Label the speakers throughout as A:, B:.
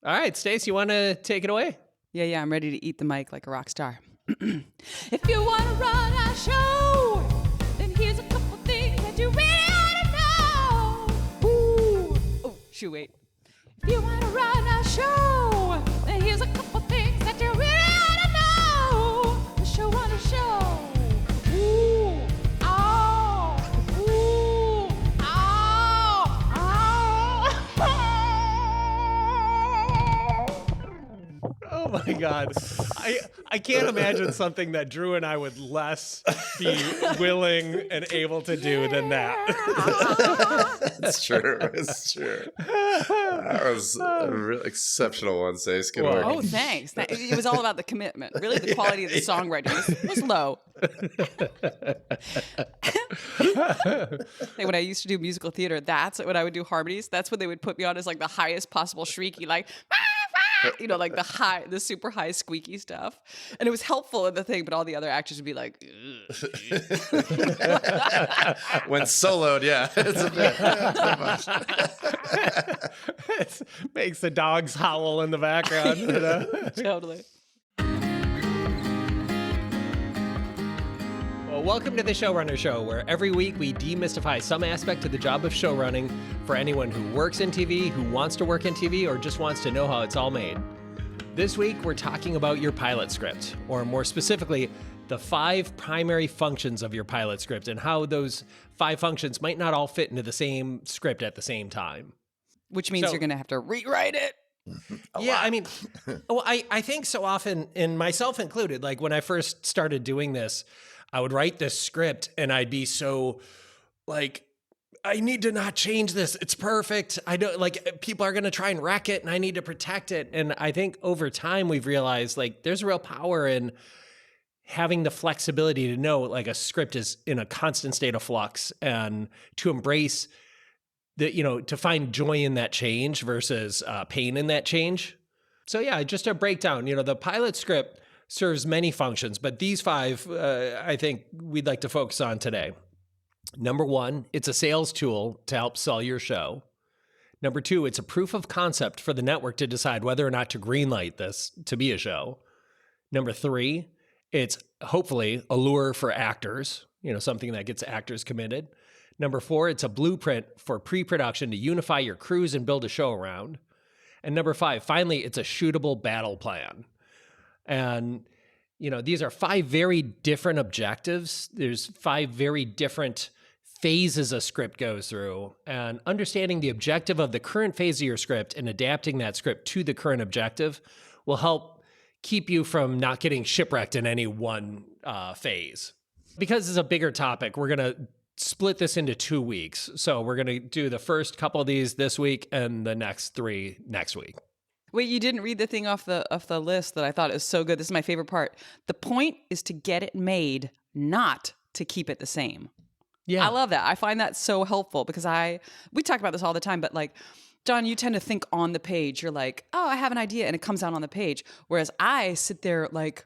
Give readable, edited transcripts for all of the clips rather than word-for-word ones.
A: All right, Stace, you want to take it away?
B: Yeah, I'm ready to eat the mic like a rock star. If you want to run a show, then here's a couple things that you really ought to know. Ooh. Oh, shoot, wait. If you want to run a show, then here's a couple things that you really ought to know. The Showrunner Show. Ooh. Oh. Ooh. Oh.
A: Oh my God. I can't imagine something that Drew and I would less be willing and able to do than that.
C: It's true. It's true. That was a real exceptional one, Stace. Good work.
B: Oh, thanks. It was all about the commitment. Really, the quality of the songwriting was low. Hey, when I used to do musical theater, that's when I would do harmonies. That's when they would put me on as like the highest possible shrieky, like, like the super high squeaky stuff. And it was helpful in the thing, but all the other actors would be like,
C: When soloed, yeah. It's a bit.
A: It makes the dogs howl in the background.
B: totally.
A: Well, welcome to the Showrunner Show, where every week we demystify some aspect of the job of showrunning for anyone who works in TV, who wants to work in TV, or just wants to know how it's all made. This week, we're talking about your pilot script, or more specifically, the 5 primary functions of your pilot script and how those 5 functions might not all fit into the same script at the same time.
B: Which means you're going to have to rewrite it.
A: I mean, well, I think so often, and myself included, like when I first started doing this, I would write this script and I'd be so like, I need to not change this. It's perfect. I don't like people are going to try and wreck it and I need to protect it. And I think over time we've realized like there's real power in having the flexibility to know like a script is in a constant state of flux and to embrace the, to find joy in that change versus pain in that change. So yeah, just a breakdown, the pilot script serves many functions, but these 5, I think we'd like to focus on today. Number 1, it's a sales tool to help sell your show. Number 2, it's a proof of concept for the network to decide whether or not to greenlight this to be a show. Number 3, it's hopefully a lure for actors, something that gets actors committed. Number 4, it's a blueprint for pre-production to unify your crews and build a show around. And number 5, finally, it's a shootable battle plan. And, these are 5 very different objectives. There's 5 very different phases a script goes through. And understanding the objective of the current phase of your script and adapting that script to the current objective will help keep you from not getting shipwrecked in any one phase. Because it's a bigger topic, we're going to split this into 2 weeks. So we're going to do the first couple of these this week and the next 3 next week.
B: Wait, you didn't read the thing off the list that I thought is so good. This is my favorite part. The point is to get it made, not to keep it the same. Yeah. I love that. I find that so helpful because we talk about this all the time, but like, John, you tend to think on the page. You're like, oh, I have an idea, and it comes out on the page. Whereas I sit there like,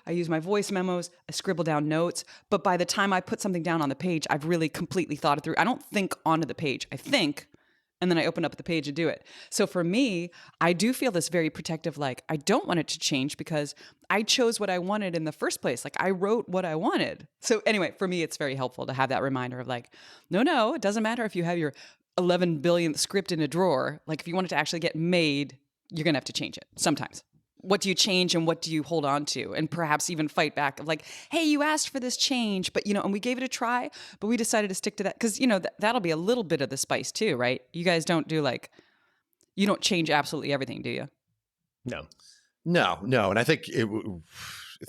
B: I use my voice memos, I scribble down notes, but by the time I put something down on the page, I've really completely thought it through. I don't think onto the page. I think, and then I open up the page and do it. So for me, I do feel this very protective, like I don't want it to change because I chose what I wanted in the first place. Like I wrote what I wanted. So anyway, for me, it's very helpful to have that reminder of like, no, it doesn't matter if you have your 11 billionth script in a drawer. Like if you want it to actually get made, you're going to have to change it sometimes. What do you change and what do you hold on to? And perhaps even fight back of like, hey, you asked for this change, but and we gave it a try, but we decided to stick to that. Cause that'll be a little bit of the spice too, right? You guys don't do you don't change absolutely everything, do you?
C: No. And I think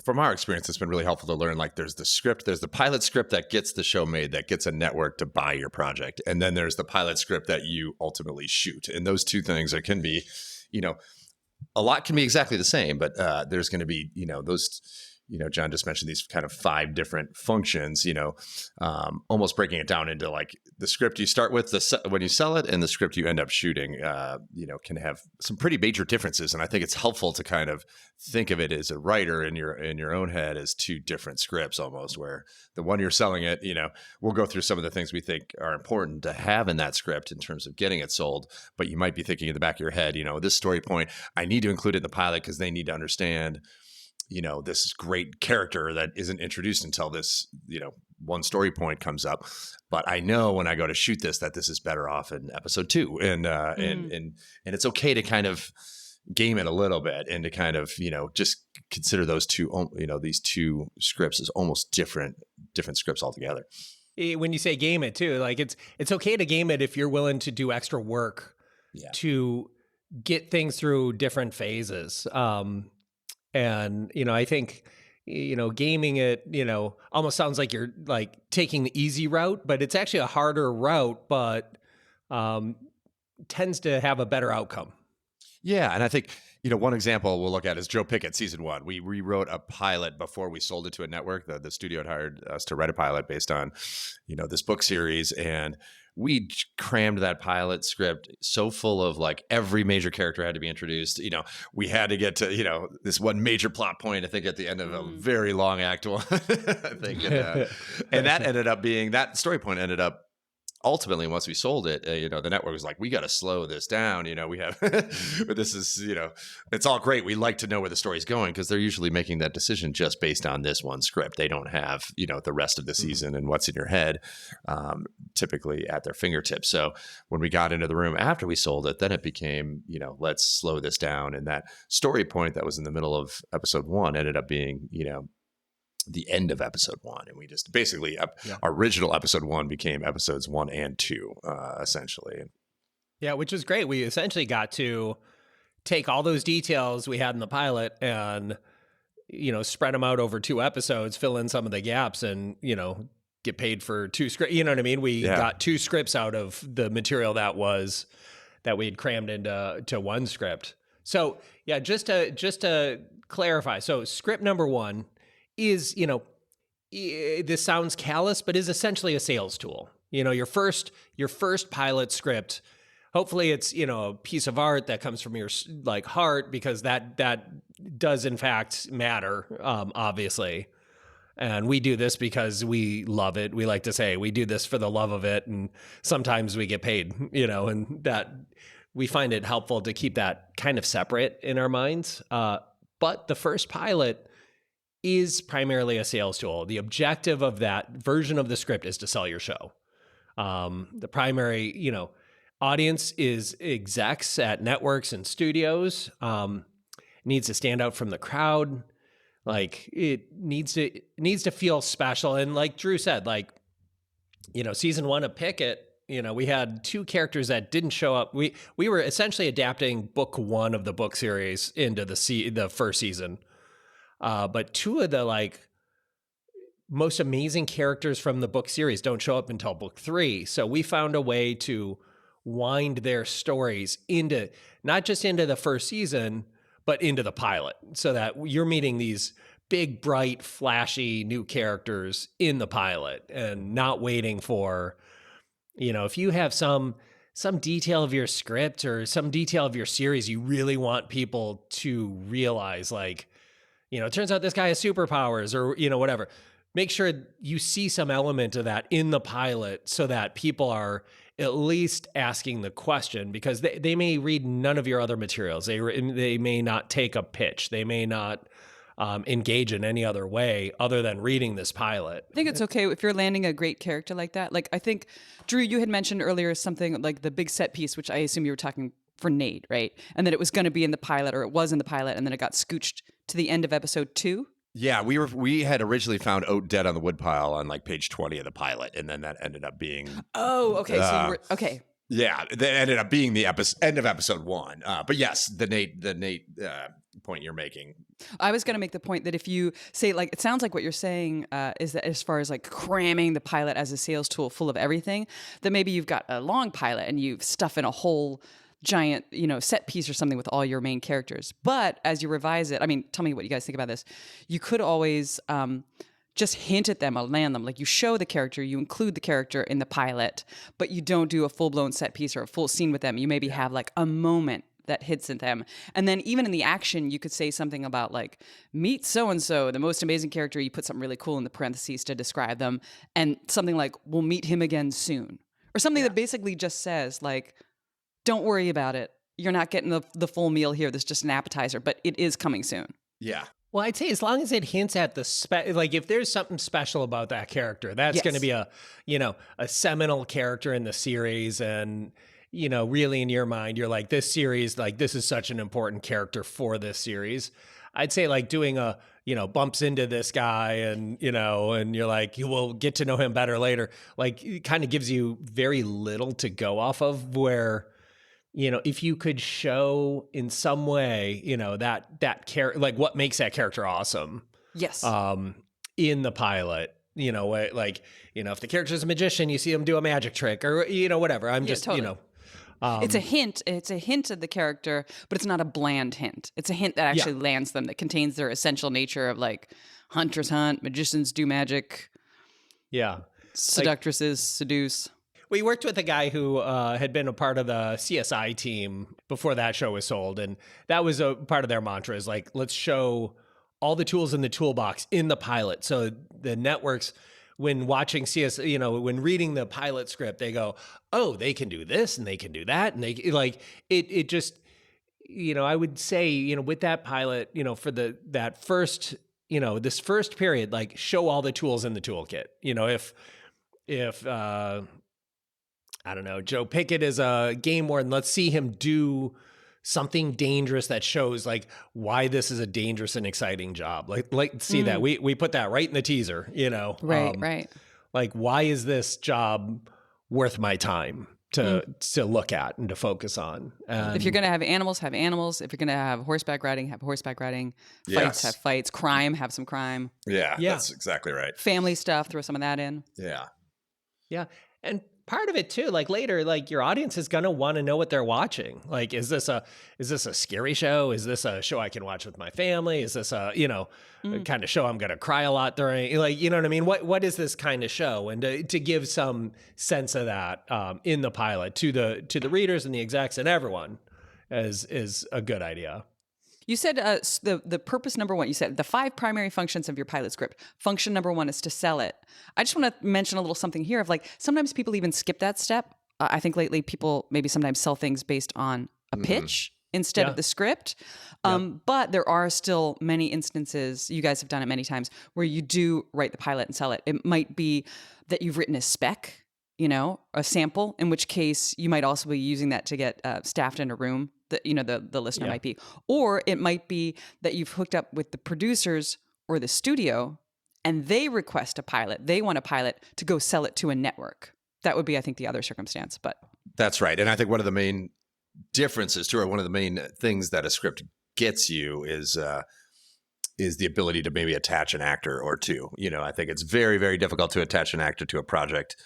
C: from our experience, it's been really helpful to learn, like there's the script, there's the pilot script that gets the show made, that gets a network to buy your project. And then there's the pilot script that you ultimately shoot. And those two things, it can be, a lot can be exactly the same, but there's going to be, those John just mentioned these kind of 5 different functions, almost breaking it down into like the script you start with when you sell it and the script you end up shooting, can have some pretty major differences. And I think it's helpful to kind of think of it as a writer in your own head as 2 different scripts almost, where the one you're selling it, we'll go through some of the things we think are important to have in that script in terms of getting it sold. But you might be thinking in the back of your head, this story point, I need to include it in the pilot because they need to understand this great character that isn't introduced until this, one story point comes up. But I know when I go to shoot this, that this is better off in episode 2. And it's okay to kind of game it a little bit and to kind of, just consider those these 2 scripts as almost different scripts altogether.
A: When you say game it too, like it's okay to game it if you're willing to do extra work to get things through different phases. And, I think, gaming it, almost sounds like you're like taking the easy route, but it's actually a harder route, but tends to have a better outcome.
C: Yeah. And I think, one example we'll look at is Joe Pickett, season 1. We rewrote a pilot before we sold it to a network. The studio had hired us to write a pilot based on, this book series. And we crammed that pilot script so full of like every major character had to be introduced. We had to get to, this one major plot point, I think at the end of a very long act 1, I think. And that story point ended up ultimately, once we sold it, the network was like, we got to slow this down. We have, but this is, it's all great. We like to know where the story's going because they're usually making that decision just based on this one script. They don't have, the rest of the season and what's in your head typically at their fingertips. So when we got into the room after we sold it, then it became, let's slow this down. And that story point that was in the middle of episode 1 ended up being, the end of episode 1, and we just basically our original episode 1 became episodes 1 and 2 essentially.
A: Yeah, which was great. We essentially got to take all those details we had in the pilot and spread them out over 2 episodes, fill in some of the gaps, and get paid for 2 scripts. You know what I mean? We got 2 scripts out of the material that we had crammed into 1 script. So yeah, just to clarify, so script number 1 is, this sounds callous, but is essentially a sales tool. Your first pilot script, hopefully it's, a piece of art that comes from your like heart, because that does in fact matter, obviously. And we do this because we love it. We like to say we do this for the love of it. And sometimes we get paid, and that we find it helpful to keep that kind of separate in our minds. But the first pilot is primarily a sales tool. The objective of that version of the script is to sell your show. The primary, audience is execs at networks and studios. Needs to stand out from the crowd. Like it needs to feel special. And like Drew said, like, season 1 of Pickett, we had 2 characters that didn't show up. We were essentially adapting book 1 of the book series into the first season. But 2 of the like most amazing characters from the book series don't show up until book 3. So we found a way to wind their stories into not just into the first season, but into the pilot, so that you're meeting these big, bright, flashy new characters in the pilot and not waiting for, if you have some detail of your script or some detail of your series, you really want people to realize, like, it turns out this guy has superpowers or, whatever. Make sure you see some element of that in the pilot so that people are at least asking the question, because they may read none of your other materials. They may not take a pitch. They may not engage in any other way other than reading this pilot.
B: I think it's okay if you're landing a great character like that. Like, I think, Drew, you had mentioned earlier something like the big set piece, which I assume you were talking for Nate, right? And that it was going to be in the pilot, or it was in the pilot, and then it got scooched to the end of episode 2.
C: Yeah, we had originally found Oat dead on the woodpile on like page 20 of the pilot, and then that ended up being
B: okay. So you were okay.
C: Yeah, that ended up being the end of episode 1. But yes, the Nate point you're making.
B: I was going to make the point that if you say, like, it sounds like what you're saying is that as far as like cramming the pilot as a sales tool full of everything, that maybe you've got a long pilot and you've stuff in a whole giant, set piece or something with all your main characters. But as you revise it, I mean, tell me what you guys think about this. You could always just hint at them or land them. Like you show the character, you include the character in the pilot, but you don't do a full-blown set piece or a full scene with them. You maybe have like a moment that hits at them. And then even in the action, you could say something about like, meet so-and-so, the most amazing character. You put something really cool in the parentheses to describe them. And something like, we'll meet him again soon. Or something that basically just says like, don't worry about it. You're not getting the full meal here. This is just an appetizer, but it is coming soon.
C: Yeah.
A: Well, I'd say as long as it hints at like if there's something special about that character, that's going to be a seminal character in the series. And, really in your mind, you're like, this series, like this is such an important character for this series. I'd say like doing a, bumps into this guy and, and you're like, you will get to know him better later. Like it kind of gives you very little to go off of where, if you could show in some way, that character, like what makes that character awesome.
B: Yes.
A: In the pilot, like, if the character's a magician, you see him do a magic trick or, whatever. I'm just,
B: totally. It's a hint. It's a hint of the character, but it's not a bland hint. It's a hint that actually lands them, that contains their essential nature of like hunters hunt, magicians do magic.
A: Yeah.
B: Seductresses seduce.
A: We worked with a guy who had been a part of the CSI team before that show was sold. And that was a part of their mantra is like, let's show all the tools in the toolbox in the pilot. So the networks, when watching when reading the pilot script, they go, oh, they can do this and they can do that. And they like, it just, I would say, with that pilot, for that first, this first period, like show all the tools in the toolkit. If I don't know, Joe Pickett is a game warden, let's see him do something dangerous that shows like why this is a dangerous and exciting job. Like see that we put that right in the teaser,
B: Right.
A: Like, why is this job worth my time to look at and to focus on?
B: If you're going to have animals, have animals. If you're going to have horseback riding, have horseback riding. Fights, have fights. Crime, have some crime.
C: Yeah, that's exactly right.
B: Family stuff, throw some of that in.
C: Yeah.
A: Yeah. And part of it too, like later, like your audience is going to want to know what they're watching. Like, is this a scary show? Is this a show I can watch with my family? Is this a, kind of show I'm going to cry a lot during? Like, you know what I mean? What is this kind of show? And to give some sense of that in the pilot to the readers and the execs and everyone is a good idea.
B: You said the purpose number one, you said the 5 primary functions of your pilot script. Function number 1 is to sell it. I just want to mention a little something here of like, sometimes people even skip that step. I think lately people maybe sometimes sell things based on a pitch instead of the script. But there are still many instances, you guys have done it many times, where you do write the pilot and sell it. It might be that you've written a spec, a sample, in which case you might also be using that to get staffed in a room. The listener might be, or it might be that you've hooked up with the producers or the studio and they request a pilot. They want a pilot to go sell it to a network. That would be, I think, the other circumstance, but.
C: That's right. And I think one of the main differences too, or one of the main things that a script gets you is the ability to maybe attach an actor or two. I think it's very, very difficult to attach an actor to a project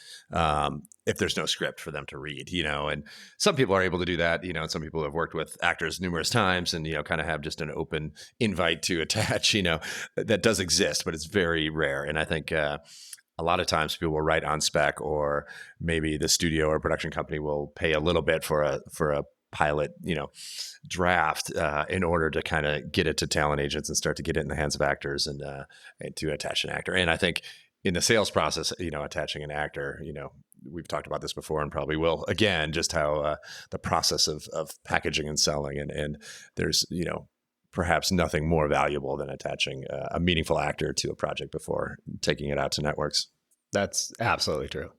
C: if there's no script for them to read, and some people are able to do that, and some people have worked with actors numerous times and, kind of have just an open invite to attach, that does exist, but it's very rare. And I think a lot of times people will write on spec, or maybe the studio or production company will pay a little bit for a pilot, draft in order to kind of get it to talent agents and start to get it in the hands of actors and to attach an actor. And I think in the sales process, attaching an actor, we've talked about this before and probably will again, just how the process of packaging and selling and there's, perhaps nothing more valuable than attaching a meaningful actor to a project before taking it out to networks.
A: That's absolutely true.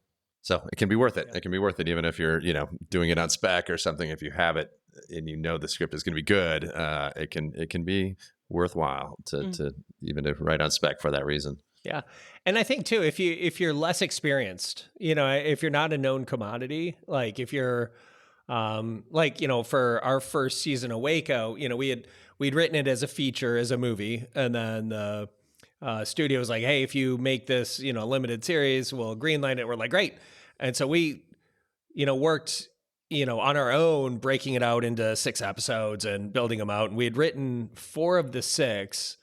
C: So it can be worth it. It can be worth it, even if you're, doing it on spec or something. If you have it and the script is going to be good, it can be worthwhile to even to write on spec for that reason.
A: Yeah, and I think too, if you're less experienced, if you're not a known commodity, like if you're, for our first season of Waco, we'd written it as a feature, as a movie, and then the studio was like, hey, if you make this, limited series, we'll greenlight it. We're like, great. And so we, worked on our own, breaking it out into 6 episodes and building them out. And we had written 4 of the 6,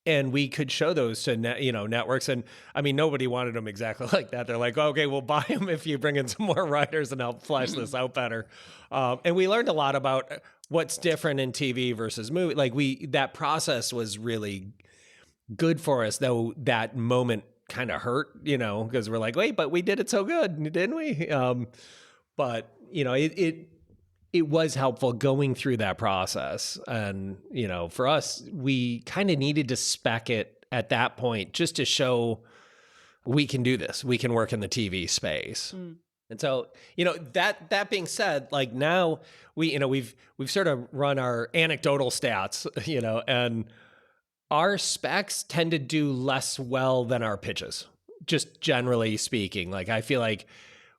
A: and we could show those to networks. And I mean, nobody wanted them exactly like that. They're like, okay, we'll buy them if you bring in some more writers and help flesh this out better. And we learned a lot about what's different in TV versus movie. Like that process was really good for us, though that moment kind of hurt, because we're like, wait, but we did it so good, didn't we? But it was helpful going through that process. And, for us, we kind of needed to spec it at that point just to show we can do this. We can work in the TV space. Mm. And so, that being said, like now we've sort of run our anecdotal stats, and our specs tend to do less well than our pitches, just generally speaking. Like, I feel like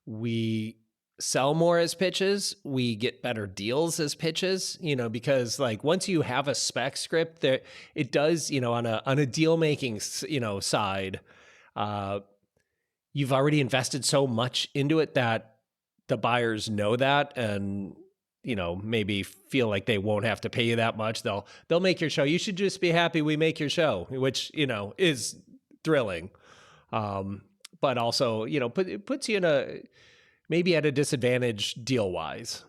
A: we sell more as pitches, we get better deals as pitches, because like once you have a spec script there, it does, on a deal making, side, you've already invested so much into it that the buyers know that, and maybe feel like they won't have to pay you that much. They'll make your show. You should just be happy we make your show, which, is thrilling. But also, it puts you in maybe at a disadvantage deal wise,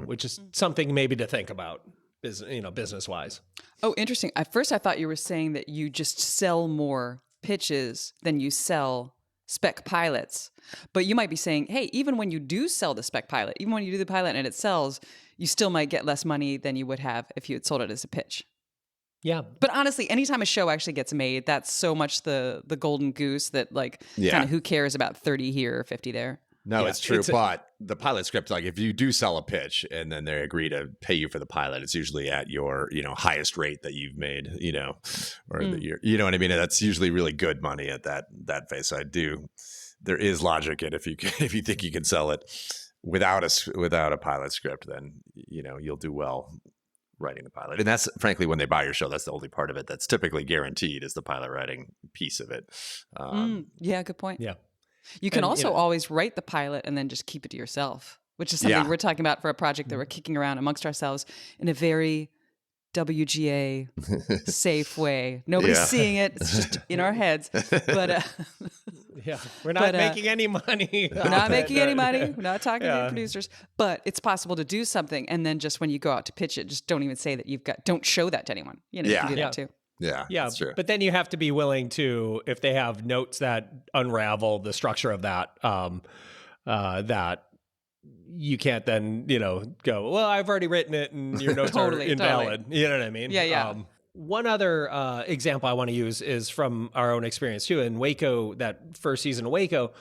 A: which is something maybe to think about, business wise.
B: Oh, interesting. At first I thought you were saying that you just sell more pitches than you sell spec pilots. But you might be saying, hey, even when you do sell the spec pilot, even when you do the pilot and it sells, you still might get less money than you would have if you had sold it as a pitch.
A: Yeah.
B: But honestly, anytime a show actually gets made, that's so much the golden goose that kind of who cares about 30 here or 50 there.
C: No, it's true. But the pilot script, like if you do sell a pitch and then they agree to pay you for the pilot, it's usually at your, highest rate that you've made, or the year, you know what I mean? That's usually really good money at that phase. So there is logic in if you think you can sell it without a pilot script, then, you'll do well writing the pilot. And that's frankly, when they buy your show, that's the only part of it that's typically guaranteed is the pilot writing piece of it.
B: Yeah, good point.
A: Yeah.
B: You can also always write the pilot and then just keep it to yourself, which is something we're talking about for a project that we're kicking around amongst ourselves in a very WGA safe way. Nobody's seeing it. It's just in our heads. But
A: we're not making any money.
B: We're not making any money. We're not talking to the producers. But it's possible to do something. And then just when you go out to pitch it, just don't even say that don't show that to anyone. You can do that too.
C: Yeah,
A: that's true. But then you have to be willing to, if they have notes that unravel the structure of that, that you can't then, go, well, I've already written it and your notes are invalid. Totally. You know what I mean?
B: Yeah.
A: One other example I want to use is from our own experience too. In Waco, that first season of Waco,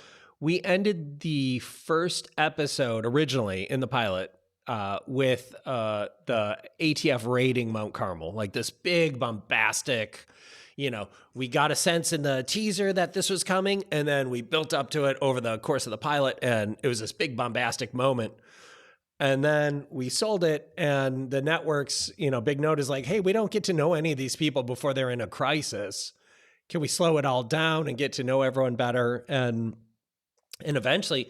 A: we ended the first episode originally in the pilot with the ATF raiding Mount Carmel, like this big bombastic, we got a sense in the teaser that this was coming, and then we built up to it over the course of the pilot, and it was this big bombastic moment. And then we sold it, and the network's, big note is like, hey, we don't get to know any of these people before they're in a crisis. Can we slow it all down and get to know everyone better? And eventually,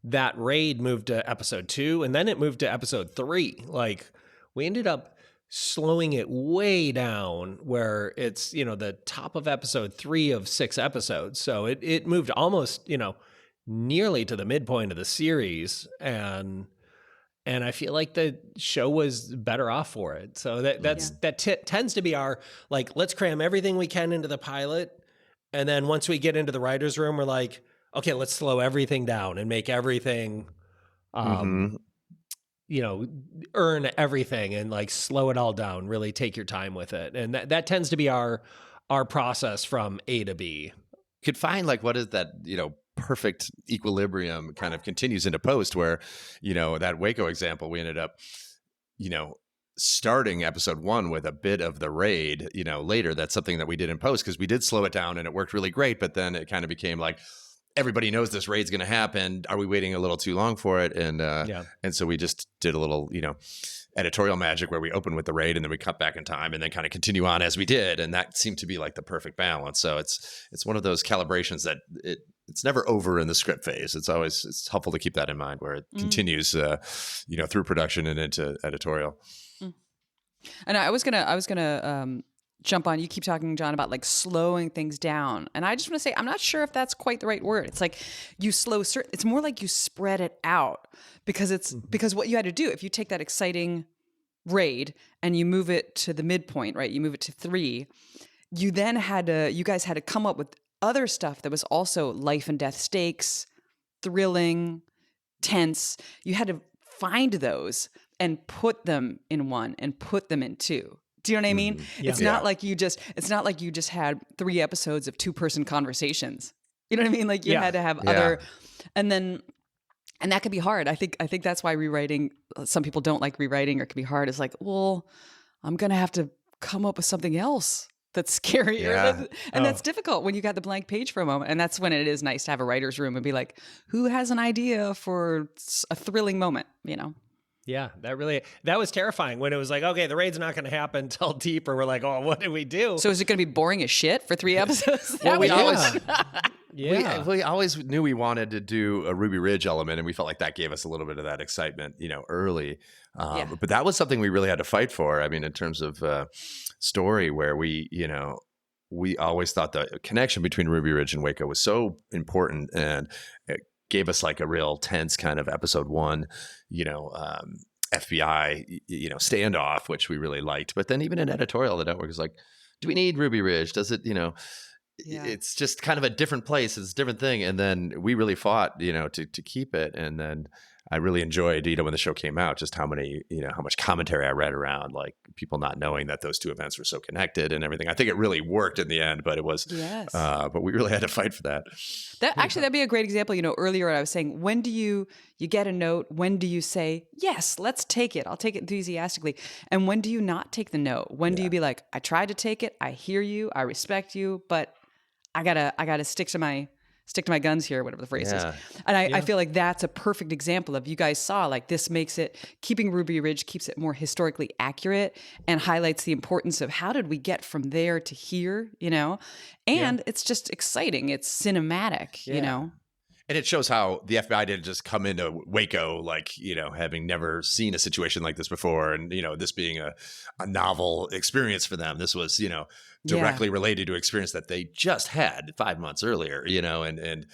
A: that raid moved to episode 2, and then it moved to episode 3. Like, we ended up slowing it way down where it's, the top of episode 3 of 6 episodes. So it moved almost, nearly to the midpoint of the series. And I feel like the show was better off for it. So that tends to be our, like, let's cram everything we can into the pilot. And then once we get into the writer's room, we're like, okay, let's slow everything down and make everything, earn everything and like slow it all down, really take your time with it. And that tends to be our process from A to B.
C: You could find like, what is that, perfect equilibrium kind of continues into post where, that Waco example, we ended up, starting episode 1 with a bit of the raid, later. That's something that we did in post because we did slow it down and it worked really great. But then it kind of became like, everybody knows this raid's going to happen. Are we waiting a little too long for it? And so we just did a little, editorial magic where we open with the raid and then we cut back in time and then kind of continue on as we did. And that seemed to be like the perfect balance. So it's one of those calibrations that it's never over in the script phase. It's helpful to keep that in mind where it continues, through production and into editorial.
B: And I was gonna jump on. You keep talking, John, about like slowing things down, and I just want to say I'm not sure if that's quite the right word. It's like you slow. It's more like you spread it out because because what you had to do if you take that exciting raid and you move it to the midpoint, right? You move it to 3. You then you guys had to come up with other stuff that was also life and death stakes, thrilling, tense. You had to find those and put them in 1 and put them in 2. Do you know what I mean?
A: Yeah.
B: It's not like you just had 3 episodes of 2-person conversations. You know what I mean? Like you had to have other, and that could be hard. I think that's why rewriting, some people don't like rewriting or it can be hard. It's like, well, I'm going to have to come up with something else that's scarier. And that's difficult when you got the blank page for a moment. And that's when it is nice to have a writer's room and be like, who has an idea for a thrilling moment,
A: Yeah, that was terrifying when it was like, okay, the raid's not going to happen until deeper. We're like, oh, what do we do?
B: So is it going to be boring as shit for 3 episodes?
C: We always knew we wanted to do a Ruby Ridge element, and we felt like that gave us a little bit of that excitement, early. But that was something we really had to fight for. I mean, in terms of story, where we always thought the connection between Ruby Ridge and Waco was so important, and it gave us like a real tense kind of episode 1, FBI, standoff, which we really liked. But then even in editorial, the network is like, do we need Ruby Ridge? Does it, it's just kind of a different place. It's a different thing. And then we really fought, to keep it. And then I really enjoyed, when the show came out, just how much commentary I read around, like people not knowing that those 2 events were so connected and everything. I think it really worked in the end, but it was, but we really had to fight for that.
B: That'd be a great example. Earlier I was saying, when do you get a note? When do you say, yes, let's take it. I'll take it enthusiastically. And when do you not take the note? When do you be like, I tried to take it. I hear you. I respect you, but I gotta stick to my guns here, whatever the phrase is. And I feel like that's a perfect example of, you guys saw, like, this makes it, keeping Ruby Ridge keeps it more historically accurate and highlights the importance of how did we get from there to here, and it's just exciting. It's cinematic,
C: And it shows how the FBI didn't just come into Waco, like, having never seen a situation like this before. And, this being a novel experience for them. This was, directly related to experience that they just had 5 months earlier, and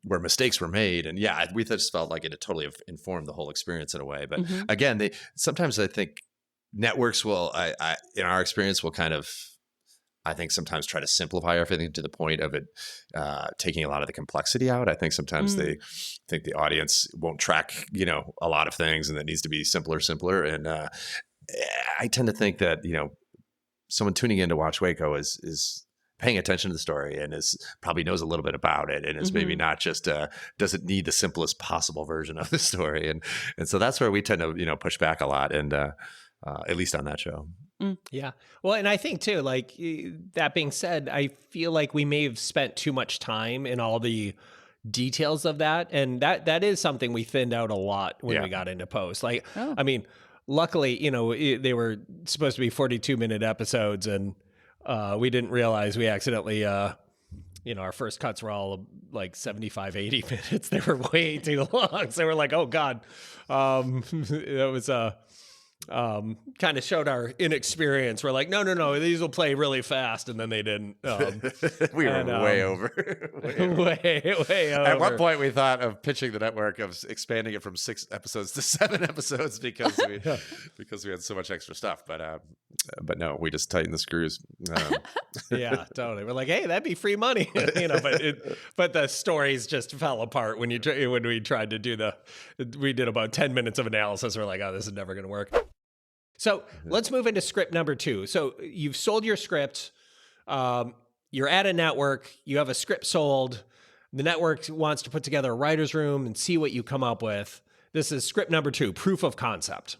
C: where mistakes were made. And we just felt like it had totally informed the whole experience in a way. But again, sometimes I think networks will, in our experience, will kind of, I think sometimes try to simplify everything to the point of it taking a lot of the complexity out. I think sometimes they think the audience won't track, a lot of things, and that needs to be simpler. And I tend to think that, someone tuning in to watch Waco is paying attention to the story and probably knows a little bit about it, and is maybe not just doesn't need the simplest possible version of the story. And so that's where we tend to, push back a lot, and at least on that show.
A: Yeah. Well, and I think too, like, that being said, I feel like we may have spent too much time in all the details of that. And that is something we thinned out a lot when we got into post. Like, I mean, luckily, they were supposed to be 42-minute episodes, and we didn't realize we accidentally, our first cuts were all like 75, 80 minutes. They were way too long. So we're like, oh God. That was kind of showed our inexperience. We're like, no, these will play really fast, and then they didn't.
C: We were way over.
A: way over.
C: At one point, we thought of pitching the network of expanding it from 6 episodes to 7 episodes because we had so much extra stuff. But no, we just tightened the screws.
A: Yeah, totally. We're like, hey, that'd be free money, but the stories just fell apart when we tried to we did about 10 minutes of analysis. We're like, oh, this is never going to work. So let's move into script number 2. So you've sold your script. You're at a network. You have a script sold. The network wants to put together a writer's room and see what you come up with. This is script number 2, proof of concept.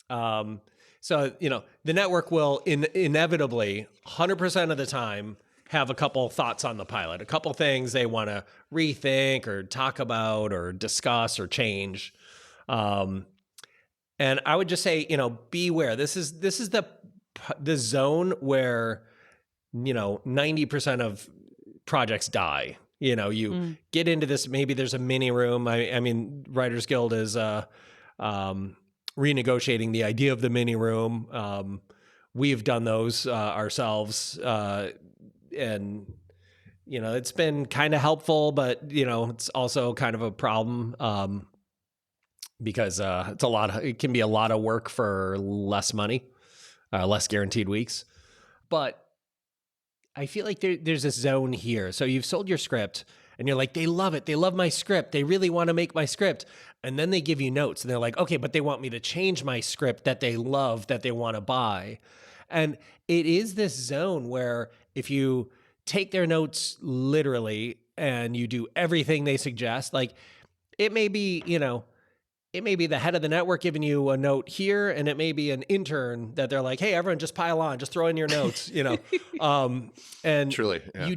A: So, the network will inevitably, 100% of the time, have a couple thoughts on the pilot, a couple things they want to rethink or talk about or discuss or change. And I would just say, beware. This is the zone where, 90% of projects die. You get into this, maybe there's a mini room. I mean, Writers Guild is renegotiating the idea of the mini room. We've done those ourselves. And, it's been kind of helpful, but, it's also kind of a problem because it can be a lot of work for less money, less guaranteed weeks. But I feel like there's this zone here. So you've sold your script and you're like, they love it. They love my script. They really want to make my script. And then they give you notes and they're like, okay, but they want me to change my script that they love, that they want to buy. And it is this zone where if you take their notes literally and you do everything they suggest, like it may be, it may be the head of the network giving you a note here, and it may be an intern that they're like, hey, everyone just pile on, just throw in your notes, and
C: Truly, yeah.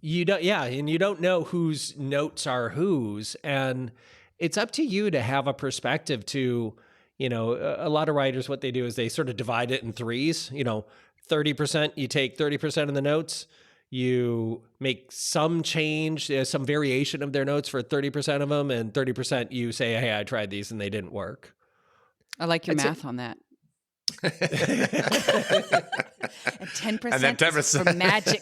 A: you don't know whose notes are whose. And it's up to you to have a perspective to, a lot of writers, what they do is they sort of divide it in threes, 30%, you take 30% of the notes, you make some change, some variation of their notes for 30% of them, and 30% you say, hey, I tried these and they didn't work.
B: I like your math on that. And 10%,
C: and then 10%
B: is for magic.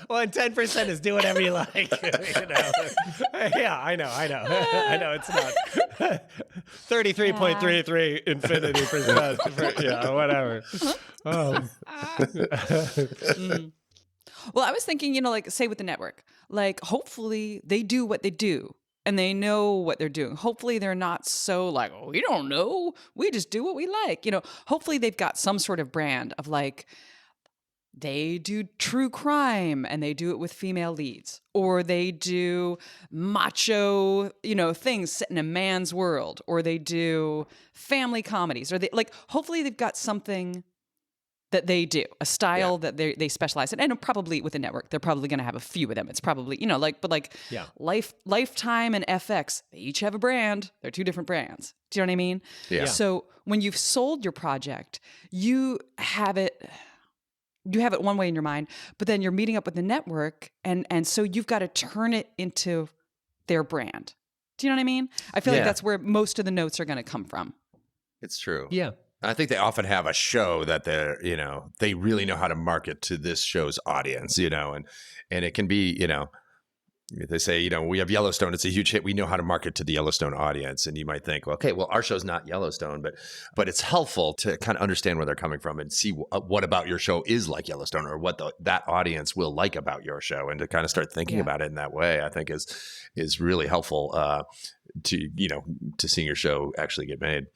A: Well, and 10% is do whatever you like. Yeah, I know. I know it's not 33.33 infinity percent. Yeah, whatever.
B: Well, I was thinking, like say with the network, like hopefully they do what they do and they know what they're doing. Hopefully they're not so like, oh, we don't know. We just do what we like. Hopefully they've got some sort of brand of like, they do true crime and they do it with female leads, or they do macho, things set in a man's world, or they do family comedies, or they like, hopefully they've got something that they do, a style that they specialize in. And probably with a network, they're probably going to have a few of them. It's probably, Lifetime and FX, they each have a brand. They're two different brands. Do you know what I mean?
C: Yeah.
B: So when you've sold your project, you have it one way in your mind, but then you're meeting up with the network, and so you've got to turn it into their brand. Do you know what I mean? I feel like that's where most of the notes are going to come from.
C: It's true.
A: Yeah.
C: I think they often have a show that they really know how to market to this show's audience, and it can be, they say, we have Yellowstone. It's a huge hit. We know how to market to the Yellowstone audience. And you might think, well, okay, well, our show's not Yellowstone, but it's helpful to kind of understand where they're coming from and see what about your show is like Yellowstone, or what that audience will like about your show, and to kind of start thinking about it in that way, I think is really helpful to seeing your show actually get made.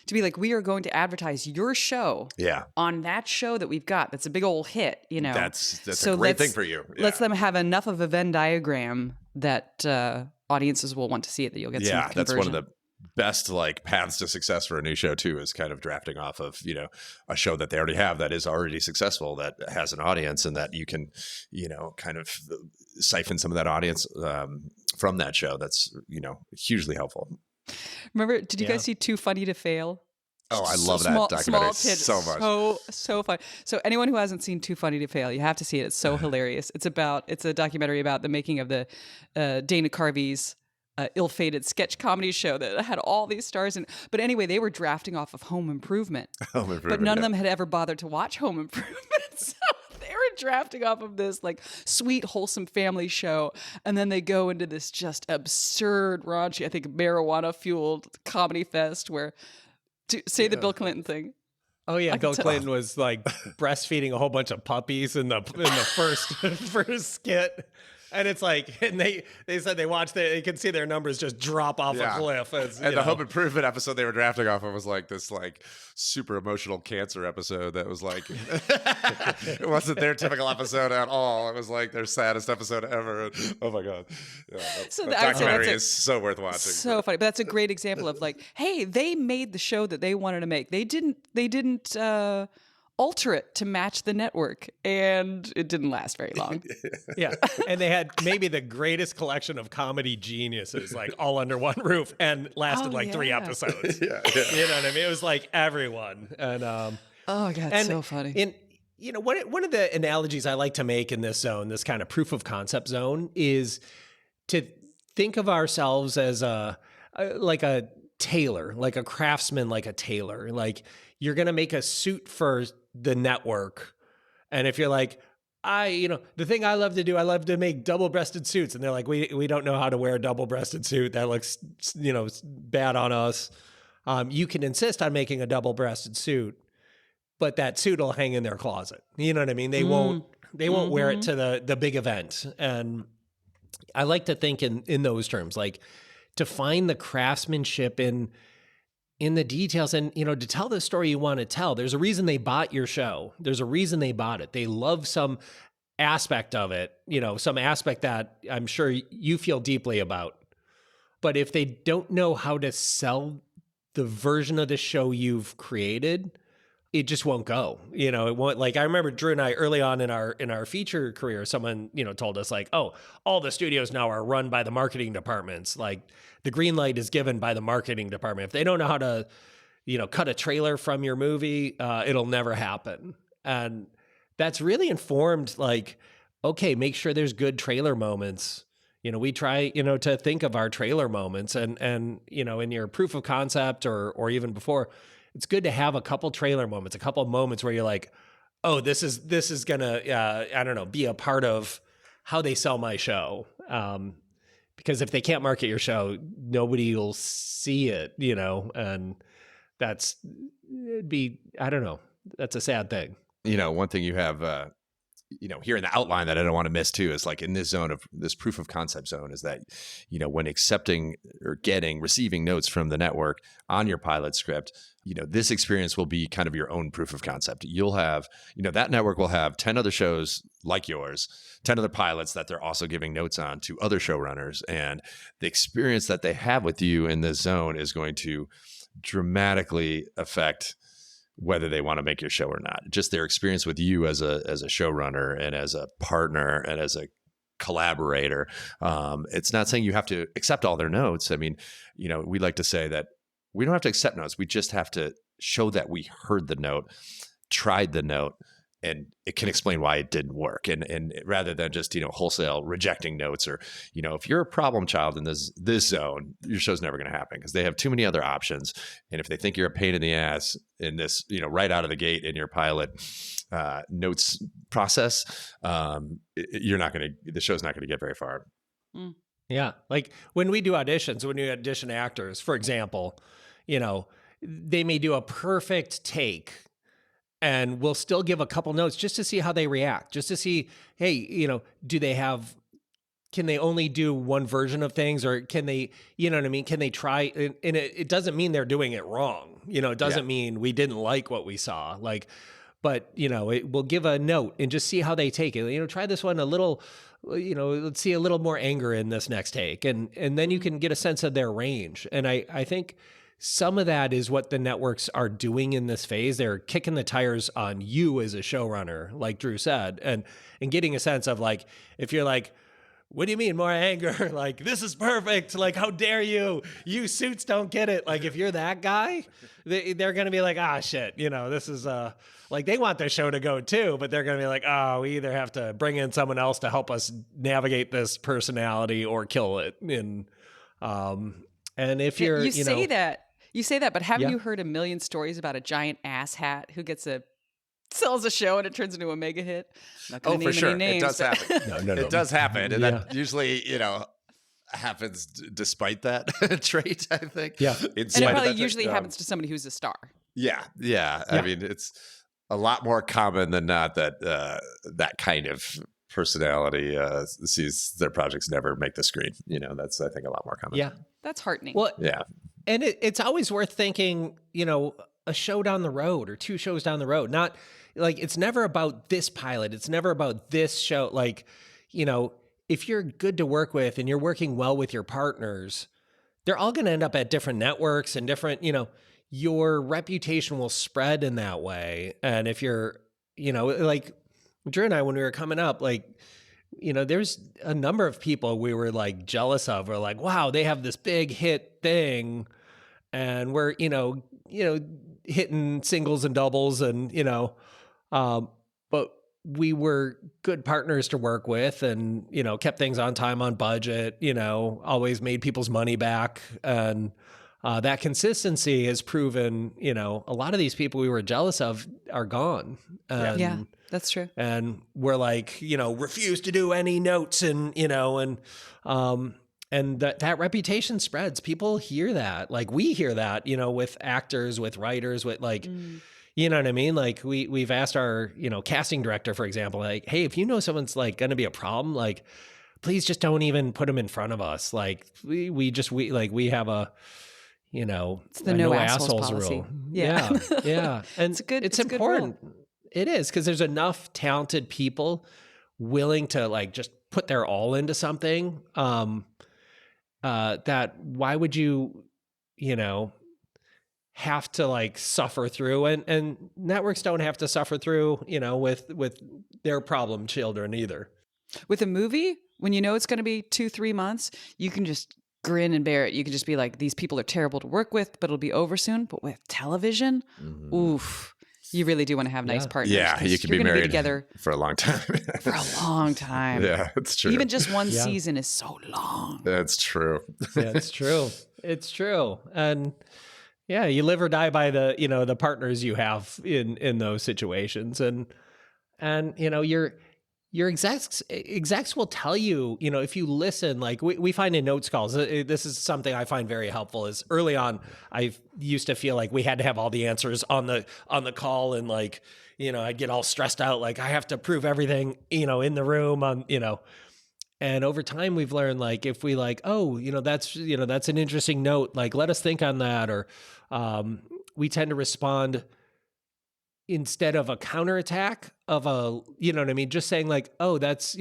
B: To be like, we are going to advertise your show on that show that we've got. That's a big old hit,
C: That's so a great thing for you. Yeah.
B: Let's them have enough of a Venn diagram that audiences will want to see it, that you'll get some conversion.
C: That's one of the best paths to success for a new show too, is kind of drafting off of, a show that they already have that is already successful, that has an audience, and that you can, kind of siphon some of that audience from that show. That's, hugely helpful.
B: Remember, did you guys see Too Funny to Fail?
C: Oh, I love that documentary so much.
B: So fun. So anyone who hasn't seen Too Funny to Fail, you have to see it. It's so hilarious. It's a documentary about the making of the Dana Carvey's ill-fated sketch comedy show that had all these stars in. But anyway, they were drafting off of Home Improvement. But none of them had ever bothered to watch Home Improvement. So they were drafting off of this sweet, wholesome family show, and then they go into this just absurd, raunchy, I think marijuana-fueled comedy fest where, say the Bill Clinton thing.
A: Oh yeah, Bill Clinton was breastfeeding a whole bunch of puppies in the first skit. And it's and they said they watched they could see their numbers just drop off a cliff.
C: And the Home Improvement episode they were drafting off of was this super emotional cancer episode that was it wasn't their typical episode at all. It was their saddest episided ever. And, oh my God. Yeah, that documentary is so worth watching.
B: So funny. But that's a great example of hey, they made the show that they wanted to make. They didn't alter it to match the network, and it didn't last very long.
A: Yeah, and they had maybe the greatest collection of comedy geniuses all under one roof, and lasted 3 episodes.
C: Yeah.
A: You know what I mean? It was everyone, and
B: oh God,
A: and
B: so funny.
A: one of the analogies I like to make in this zone, this kind of proof of concept zone, is to think of ourselves as like a tailor, like a craftsman, like a tailor. Like you're going to make a suit for the network. And if you're like, the thing I love to do, I love to make double-breasted suits. And they're like, we don't know how to wear a double-breasted suit. That looks, bad on us. You can insist on making a double-breasted suit, but that suit will hang in their closet. You know what I mean? They won't wear it to the big event. And I like to think in those terms, like to find the craftsmanship in the details and, to tell the story you want to tell. There's a reason they bought your show. There's a reason they bought it. They love some aspect of it, some aspect that I'm sure you feel deeply about. But if they don't know how to sell the version of the show you've created, it just won't go. It won't. Like I remember Drew and I early on in our feature career, someone, told us like, oh, all the studios now are run by the marketing departments. Like the green light is given by the marketing department. If they don't know how to, cut a trailer from your movie, it'll never happen. And that's really informed like, okay, make sure there's good trailer moments. We try, to think of our trailer moments and, in your proof of concept or even before, it's good to have a couple trailer moments, a couple moments where you're like, oh, this is gonna, be a part of how they sell my show. Because if they can't market your show, nobody will see it, and that's that's a sad thing.
C: One thing you have, here in the outline that I don't want to miss too is like in this zone of this proof of concept zone is that, when accepting or receiving notes from the network on your pilot script, this experience will be kind of your own proof of concept. You'll have, that network will have 10 other shows like yours, 10 other pilots that they're also giving notes on to other showrunners. And the experience that they have with you in this zone is going to dramatically affect whether they want to make your show or not. Just their experience with you as a showrunner and as a partner and as a collaborator. It's not saying you have to accept all their notes. I mean, we like to say that we don't have to accept notes. We just have to show that we heard the note, tried the note, and it can explain why it didn't work. And rather than just, wholesale rejecting notes or, if you're a problem child in this zone, your show's never going to happen because they have too many other options. And if they think you're a pain in the ass in this, right out of the gate in your pilot notes process, the show's not going to get very far.
B: Mm.
A: Yeah. Like when we do auditions, when you audition actors, for example, they may do a perfect take and we'll still give a couple notes just to see how they react, just to see, hey, can they only do one version of things or can they, can they try? And it doesn't mean they're doing it wrong. It doesn't mean we didn't like what we saw. But we'll give a note and just see how they take it. Try this one a little, let's see a little more anger in this next take. And then you can get a sense of their range. And I think some of that is what the networks are doing in this phase. They're kicking the tires on you as a showrunner, like Drew said, and getting a sense of like, if you're like, what do you mean more anger? Like, this is perfect. Like, how dare you? You suits don't get it. Like, if you're that guy, they're going to be like, shit, this is like they want their show to go too, but they're going to be like, we either have to bring in someone else to help us navigate this personality or kill it. And if you're,
B: you say that, but haven't you heard a million stories about a giant ass hat who sells a show and it turns into a mega hit?
C: For sure.
B: Names,
C: it does happen. No. It does happen. And that usually, happens despite that trait, I think.
A: Yeah.
B: And it probably usually happens to somebody who's a star.
C: Yeah. I mean, it's a lot more common than not that that kind of personality sees their projects never make the screen. That's, I think, a lot more common.
A: Yeah.
B: That's heartening.
A: Well,
C: yeah.
A: And it's always worth thinking, a show down the road or two shows down the road. Not like it's never about this pilot. It's never about this show. Like, if you're good to work with and you're working well with your partners, they're all going to end up at different networks and different, your reputation will spread in that way. And if you're, like Drew and I, when we were coming up, like, there's a number of people we were like jealous of. We're like, wow, they have this big hit thing. And we're, hitting singles and doubles and, but we were good partners to work with, and, kept things on time, on budget, always made people's money back. And that consistency has proven, a lot of these people we were jealous of are gone. And,
B: Yeah, that's true.
A: And we're like, refuse to do any notes, and, and that reputation spreads. People hear that. Like, we hear that, with actors, with writers, with like, you know what I mean? Like, we've asked our, casting director, for example, like, hey, if you know someone's like going to be a problem, like, please just don't even put them in front of us. Like, we have a,
B: it's the no assholes policy.
A: Rule. Yeah. Yeah. And it's important. It is, because there's enough talented people willing to like just put their all into something. That why would you, have to like suffer through, and networks don't have to suffer through, with their problem children either.
B: With a movie, when it's going to be 2-3 months, you can just grin and bear it. You can just be like, these people are terrible to work with, but it'll be over soon. But with television, oof, you really do want to have nice partners.
C: Yeah, you can be married
B: together
C: for a long time.
B: For a long time.
C: Yeah, it's true.
B: Even just one season is so long.
C: That's true.
A: Yeah, it's true. It's true. And yeah, you live or die by the, the partners you have in those situations. And your execs will tell you, if you listen, like we find in notes calls, this is something I find very helpful, is early on, I used to feel like we had to have all the answers on the call. And like, I'd get all stressed out. Like, I have to prove everything, in the room and over time we've learned, like, if we like, oh, that's an interesting note, like, let us think on that. Or we tend to respond instead of a counterattack of a, just saying like, oh, that's,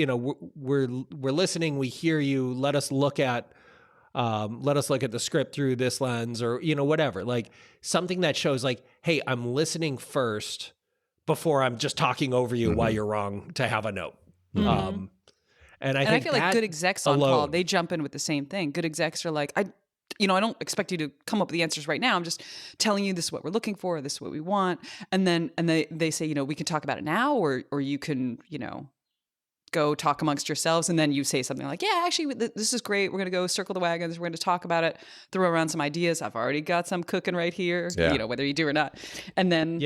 A: we're listening, we hear you. Let us look at the script through this lens, or, whatever, like something that shows like, hey, I'm listening first before I'm just talking over you while you're wrong to have a note. And I feel
B: like good execs on call, they jump in with the same thing. Good execs are like, I don't expect you to come up with the answers right now. I'm just telling you this is what we're looking for. This is what we want. And they say, we can talk about it now, or you can, go talk amongst yourselves. And then you say something like, yeah, actually, this is great. We're going to go circle the wagons. We're going to talk about it, throw around some ideas. I've already got some cooking right here, whether you do or not. And then,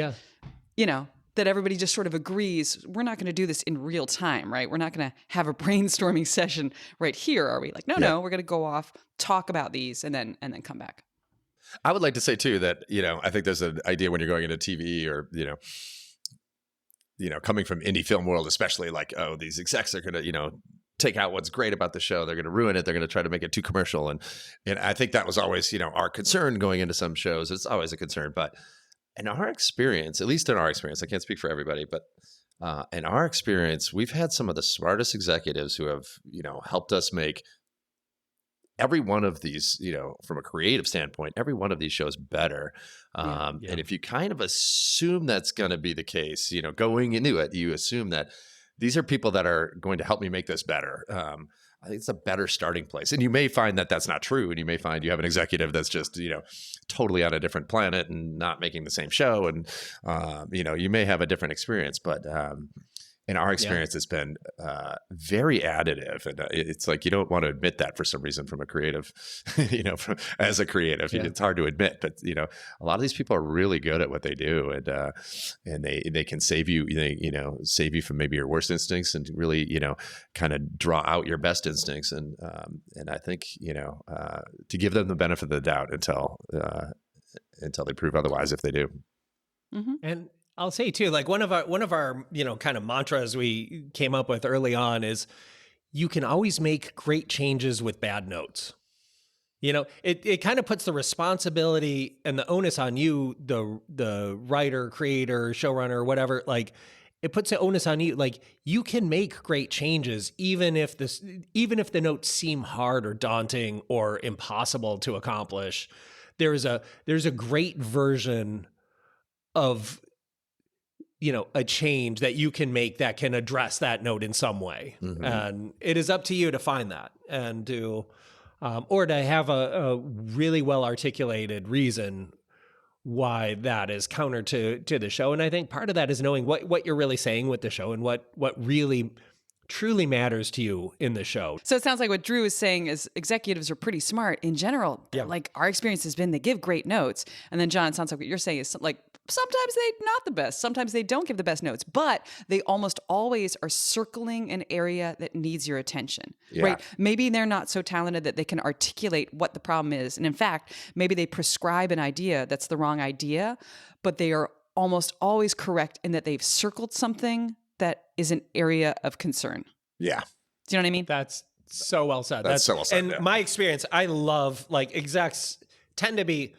B: that everybody just sort of agrees, we're not going to do this in real time, right? We're not going to have a brainstorming session right here, are we? Like, no, we're going to go off, talk about these, and then come back.
C: I would like to say too that, I think there's an idea when you're going into TV, or, coming from indie film world, especially, like, oh, these execs are going to, take out what's great about the show. They're going to ruin it. They're going to try to make it too commercial. And I think that was always, our concern going into some shows. It's always a concern, but in our experience, at least in our experience, I can't speak for everybody, but in our experience, we've had some of the smartest executives who have, helped us make every one of these, from a creative standpoint, every one of these shows better. And if you kind of assume that's going to be the case, going into it, you assume that these are people that are going to help me make this better. I think it's a better starting place. And you may find that that's not true. And you may find you have an executive that's just, totally on a different planet and not making the same show. And, you may have a different experience, but in our experience, it's been very additive. And it's like, you don't want to admit that for some reason from a creative, as a creative, it's hard to admit, but, a lot of these people are really good at what they do. And they can save you, save you from maybe your worst instincts, and really, kind of draw out your best instincts. And I think, to give them the benefit of the doubt until they prove otherwise, if they do.
B: Mm-hmm.
A: And I'll say too, like one of our, kind of mantras we came up with early on is, you can always make great changes with bad notes. It kind of puts the responsibility and the onus on you, the writer, creator, showrunner, whatever, like it puts the onus on you. Like, you can make great changes, even if the notes seem hard or daunting or impossible to accomplish. There's a great version of, a change that you can make that can address that note in some way. Mm-hmm. And it is up to you to find that, and to, or to have a really well articulated reason why that is counter to the show. And I think part of that is knowing what you're really saying with the show and what really truly matters to you in the show.
B: So it sounds like what Drew is saying is executives are pretty smart in general.
A: Yeah.
B: Like our experience has been they give great notes. And then John, it sounds like what you're saying is like sometimes they're not the best. Sometimes they don't give the best notes, but they almost always are circling an area that needs your attention, right? Maybe they're not so talented that they can articulate what the problem is. And in fact, maybe they prescribe an idea that's the wrong idea, but they are almost always correct in that they've circled something that is an area of concern.
C: Yeah.
B: Do you know what I mean?
A: That's so well said.
C: That's so well said.
A: And my experience, I love, like, execs tend to be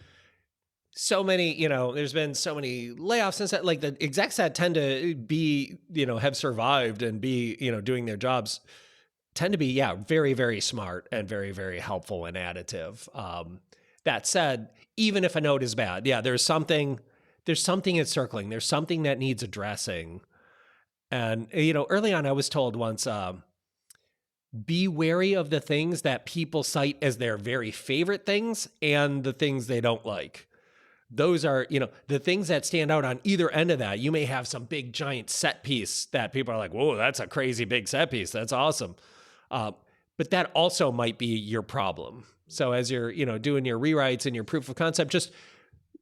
A: so many, there's been so many layoffs since that, like the execs that tend to be, have survived and be, doing their jobs tend to be, very, very smart and very, very helpful and additive. That said, even if a note is bad, there's something it's circling. There's something that needs addressing. And, early on, I was told once, be wary of the things that people cite as their very favorite things and the things they don't like. Those are, the things that stand out on either end of that. You may have some big, giant set piece that people are like, whoa, that's a crazy big set piece. That's awesome. But that also might be your problem. So as you're, doing your rewrites and your proof of concept, just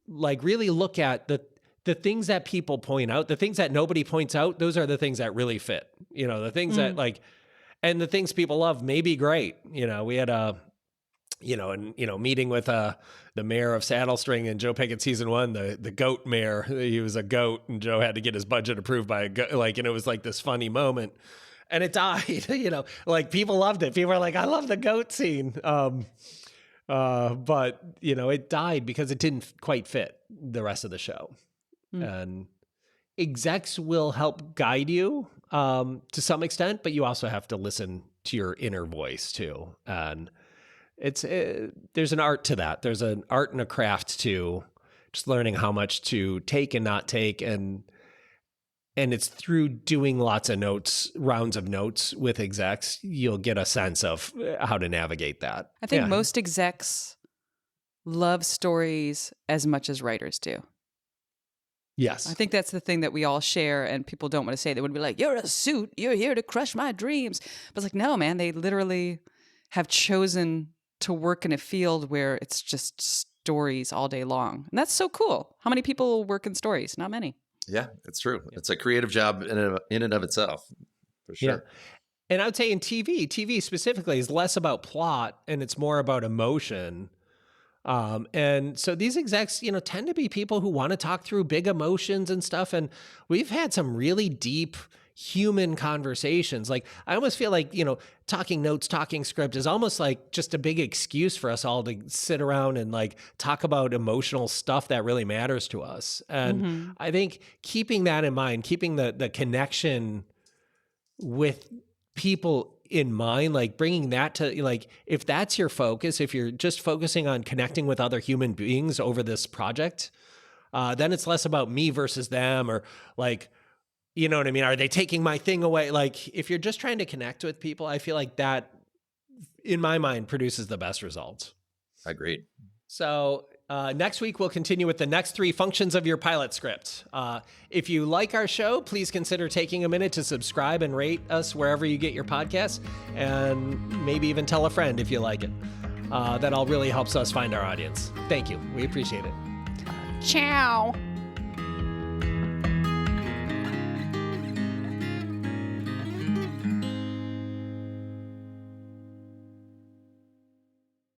A: like really look at the things that people point out, the things that nobody points out, those are the things that really fit. The things that like, and the things people love may be great. We had a, meeting with the mayor of Saddle String in Joe Pickett season 1, the goat mayor. He was a goat, and Joe had to get his budget approved by a goat. Like, and it was like this funny moment, and it died. Like people loved it. People were like, "I love the goat scene." But it died because it didn't quite fit the rest of the show. And execs will help guide you to some extent, but you also have to listen to your inner voice too. And there's an art to that. There's an art and a craft to just learning how much to take and not take. And it's through doing lots of rounds of notes with execs, you'll get a sense of how to navigate that.
B: I think most execs love stories as much as writers do.
A: Yes.
B: I think that's the thing that we all share, and people don't want to say. They would be like, you're a suit, you're here to crush my dreams. But it's like, no, man, they literally have chosen to work in a field where it's just stories all day long. And that's so cool. How many people work in stories? Not many.
C: Yeah, it's true. It's a creative job in and of itself, for sure.
A: Yeah. And I would say in TV specifically is less about plot and it's more about emotion. And so these execs, tend to be people who want to talk through big emotions and stuff. And we've had some really deep human conversations. Like I almost feel like, talking notes, talking script is almost like just a big excuse for us all to sit around and like talk about emotional stuff that really matters to us. And I think keeping that in mind, keeping the connection with people in mind, like bringing that to like, if that's your focus, if you're just focusing on connecting with other human beings over this project, then it's less about me versus them or like, you know what I mean? Are they taking my thing away? Like if you're just trying to connect with people, I feel like that in my mind produces the best results.
C: Agreed.
A: So next week, we'll continue with the next 3 functions of your pilot script. If you like our show, please consider taking a minute to subscribe and rate us wherever you get your podcasts, and maybe even tell a friend if you like it. That all really helps us find our audience. Thank you. We appreciate it.
B: Ciao.